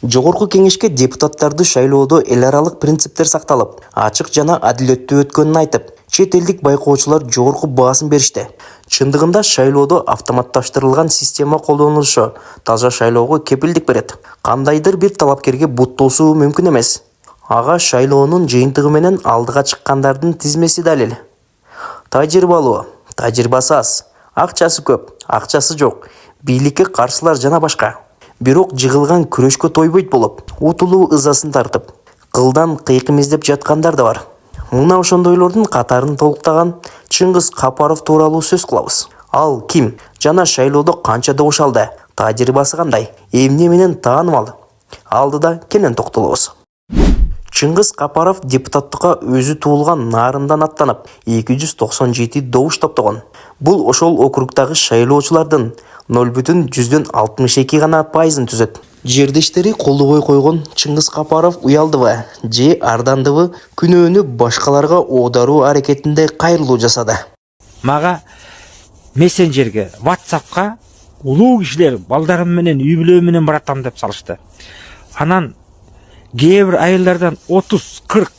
Жогорку кеңешке депутаттарды шайлоодо эл аралык принциптер сакталып, ачык жана адилеттүү өткөнүн айтып, чет элдик байкоочулар жогорку баасын беришти. Чындыгында шайлоодо автоматташтырылган система колдонулушу таза шайлоого кепилдик берет. Кандайдыр бир талапкерге буттоосу мүмкүн эмес. Ага шайлоонун жыйынтыгы менен алдыга чыккандардын тизмеси далил. Тажрыйбалуу, тажрыйбасы аз, акчасы көп, акчасы жок, бийликке каршылар жана башка. Бирок жыгылган күрөшкө тойбойт болуп, утулуу ызасын тартып, кылдан кыйкым издеп жаткандар да бар. Мына ошондойлордун катарын толуктаган Чыңгыз Капаров тууралуу сөз кылабыз. Ал ким жана шайлоодо канча добуш алды, тажрыйбасы кандай, эмне менен таанымал? Алдыда кенен токтолобуз. Чыңгыз Капаров депутаттыкка өзү туулган Нарындан аттанып, 297 добуш топтогон. Бул ошол округдагы шайлоочулардын 0,62 гана пайызын түзөт. Жердештери колдобой койгон Чыңгыз Капаров уялдыбы же ардандыбы күнөөнү башкаларга оодаруу аракетинде кайрылуу жасады. Мага мессенджерге, WhatsApp'ка улуу кишилер балдарым менен үй бүлө менен баратам деп салышты. Анан кээ бир айылдардан 30, 40,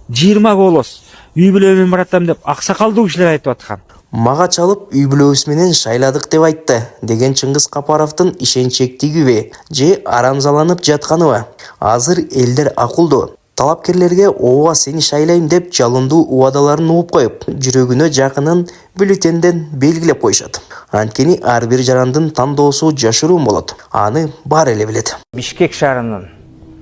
20 голос үй бүлө менен баратам деп аксакалдуу кишилер айтып аткан. Мага чалып үй бүлөбүз менен шайладык деп айтты деген Чыңгыз Капаровдун ишенчектигиби же арамзаланып жатканыбы? Азыр элдер акылдуу. Талапкерлерге ооба сени шайлайм деп жалындуу убадаларын угуп коюп, жүрөгүнө жакынын бюллетенден белгилеп коюшат. Анткени ар бир жарандын тандоосу жашыруун болот. Аны бар эле билет. Бишкек шаарынын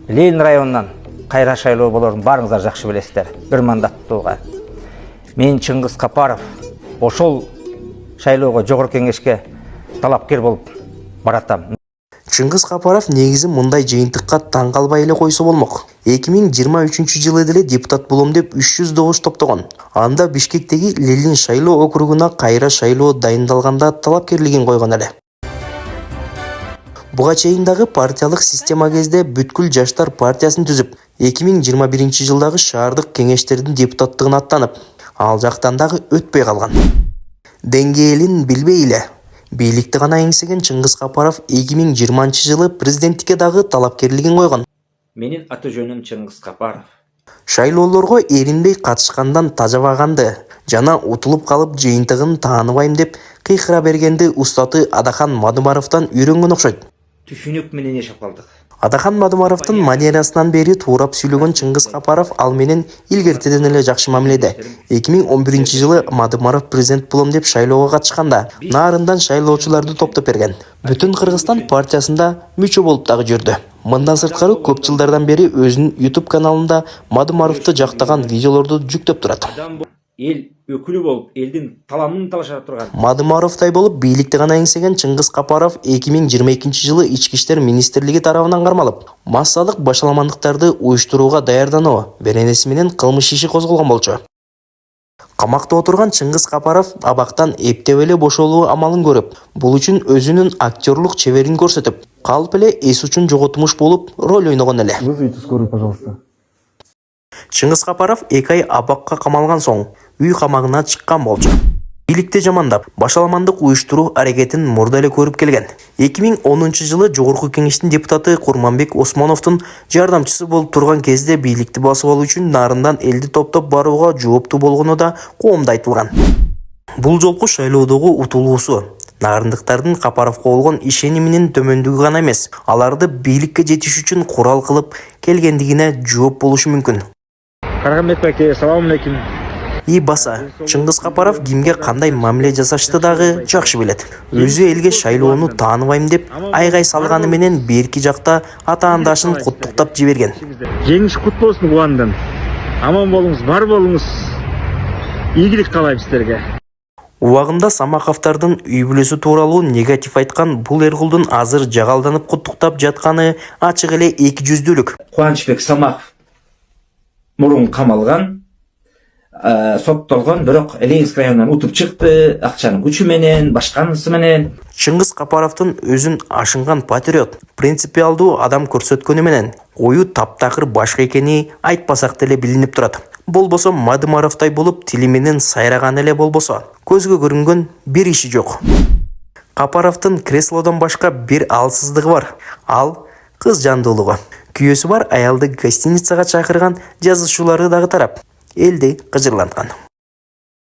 Ленин районунан кайра шайлоо болорун баарыңыздар жакшы билесиздер. Бир мандаттууга. Мен Чыңгыз Капаров ошол шайлоого жогорку кеңешке талапкер болуп баратам. Чыңгыз Капаров негизи мындай жыйынтыкка таң калбай эле койсо болмок. 2023-жылы деле депутат болом деп 300 добуш топтогон. Анда Бишкектеги Ленин шайлоо округуна кайра шайлоо дайындалганда талапкерлигин койгон эле. Буга чейин дагы партиялык система кезде бүткүл жаштар партиясын түзүп, 2021-жылдагы шаардык кеңештердин депутаттыгына аттанып, ал жактан дагы өтпөй калган. Деңгээлин билбей эле бийликти гана эңсеген Чыңгыз Капаров 2020-жылы президенттикке дагы талапкерлигин койгон. Менин аты жөнүм Чыңгыз Капаров. Шайлоолорго эринбей катышкандан тажабаганды жана утулуп калып жыйынтыгын тааныбайм деп кыйкыра бергенди устаты Адахан Мадымаровдон үйрөнгөн окшойт. Түшүнүк менен жашап калдык. Адахан Мадымаровдун манерасынан бери туурап сүйлөгөн Чыңгыз Капаров ал менен илгертеден эле жакшы мамиледе. 2011-жылы Мадымаров президент болом деп шайлоого катышканда Нарындан шайлоочуларды топтоп берген. Бүтүн Кыргызстан партиясында мүчө болуп дагы жүрдү. Мындан сырткары көп жылдардан бери өзүнүн YouTube каналында Мадымаровду жактаган видеолорду жүктөп турат. Эл өкүлү болуп, элдин таламын талашып турган. Мадымаровдай болуп бийликти гана эңсеген Чыңгыз Капаров 2022-жылы Ички иштер министрлиги тарабынан кармалып, массалык башаламандыктарды уюштурууга даярдануу беренеси менен кылмыш иши козголгон болчу. Камакта отурган Чыңгыз Капаров абактан эптеп эле бошолуу амалын көрүп, бул үчүн өзүнүн актерлук чеберин көрсөтүп, калп эле эс үчүн жоготмуш болуп роль ойногон эле. Вызовите скорую, пожалуйста. Чыңгыз Капаров 2 ай абакка камалган соң үй камагына чыккан болчу. Бийликти жамандап, башаламандык уюштуруу аракетин мурда эле көрүп келген. 2010-жылы жогорку кеңештин депутаты Курманбек Осмоновдун жардамчысы болуп турган кезде бийликти басып алуу үчүн Нарындан элди топтоп барууга жооптуу болгону да коомдо айтылган. Бул жолку шайлоодогу утулуусу нарындыктардын Капаровго болгон ишениминин төмөндүгү гана эмес, аларды бийликке жетиш үчүн курал кылып келгендигине жооп болушу мүмкүн. Каргамбек байке, салам алейкум. Баса, Чыңгыз Капаров кимге кандай мамиле жасашты дагы жакшы билет. Өзү элге шайлоону тааныбайм деп айгай салганы менен берки жакта атаандашын куттуктап жиберген. Жеңиш кут болсун кубандын. Аман болуңуз, бар болуңуз. Ийгилик каалайм сиздерге. Убагында Самаковдардын үй бүлөсү тууралуу негатив айткан бул эркулдун азыр жагалданып куттуктап жатканы ачык эле эки жүздүүлүк. Кубанычбек Самаков мурун камалган, соттолгон, бирок Ленинск районунан утуп чыкты, акчанын күчү менен, башканысы менен. Чыңгыз Капаровдун өзүн ашынган патриот, принципиалдуу адам көрсөткөнү менен ою таптакыр башка экени айтпасак деле билинип турат. Болбосо Мадымаровдай болуп тили менен сайраган эле болбосо, көзгө көрүнгөн бир иши жок. Капаровдун креслодон башка бир алсыздыгы бар. Ал кыз жандуулугу. Күйөөсү бар аялды гостиницага чакырган жазышуулары дагы тарап, элди кыжырланткан.